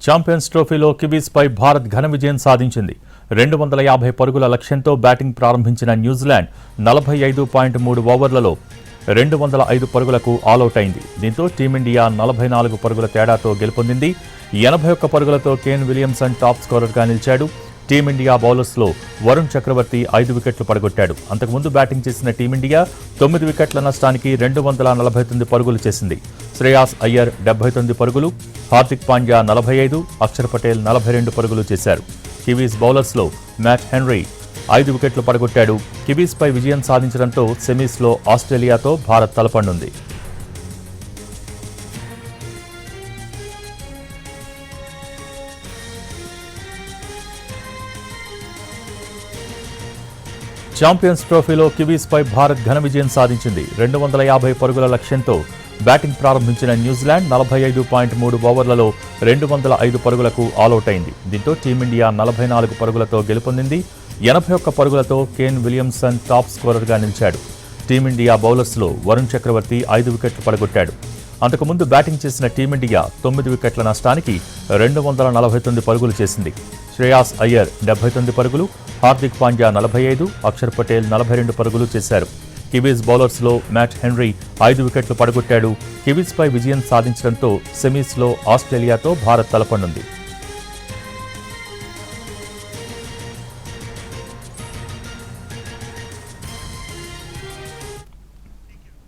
Champions ట్రోఫీలో కివీస్పై భారత్ ఘన విజయం సాధించింది. 250 పరుగుల లక్ష్యంతో బ్యాటింగ్ ప్రారంభించిన న్యూజిలాండ్ 45.3 ఓవర్లలో 205 పరుగులకు ఆలౌట్ అయింది. దీంతో టీమిండియా 44 పరుగుల తేడాతో గెలుపొందింది. 81 పరుగులతో కేన్ విలియమ్సన్ టాప్ స్కోరర్గా నిలిచాడు. టీమిండియా బౌలర్స్లో వరుణ్ చక్రవర్తి 5 వికెట్లు పడగొట్టాడు. అంతకుముందు బ్యాటింగ్ చేసిన టీమిండియా 9 వికెట్ల నష్టానికి 249 పరుగులు చేసింది. శ్రేయాస్ అయ్యర్ 79 పరుగులు, హార్దిక్ పాండ్యా 45, అక్షర్ పటేల్ 42 పరుగులు చేశారు. కివీస్ బౌలర్స్లో మ్యాట్ హెన్రీ 5 వికెట్లు పడగొట్టాడు. కివీస్పై విజయం సాధించడంతో సెమీస్లో ఆస్ట్రేలియాతో భారత్ తలపడనుంది. ఛాంపియన్స్ ట్రోఫీలో కివీస్పై భారత్ ఘన విజయం సాధించింది. 250 పరుగుల లక్ష్యంతో బ్యాటింగ్ ప్రారంభించిన న్యూజిలాండ్ 45.3 ఓవర్లలో 205 పరుగులకు ఆలౌట్ అయింది. దీంతో టీమిండియా 44 పరుగులతో గెలుపొందింది. 81 పరుగులతో కేన్ విలియమ్సన్ టాప్ స్కోరర్గా నిలిచాడు. టీమిండియా బౌలర్స్లో వరుణ్ చక్రవర్తి 5 వికెట్లు పడగొట్టాడు. అంతకుముందు బ్యాటింగ్ చేసిన టీమిండియా 9 వికెట్ల నష్టానికి 249 పరుగులు చేసింది. శ్రేయాస్ అయ్యర్ 79 పరుగులు, హార్దిక్ పాండ్యా 45, అక్షర్ పటేల్ 42 పరుగులు చేశారు. కివీస్ బౌలర్స్లో మ్యాట్ హెన్రీ 5 వికెట్లు పడగొట్టాడు. కివీస్పై విజయం సాధించడంతో సెమీస్లో ఆస్ట్రేలియాతో భారత్ తలపడనుంది.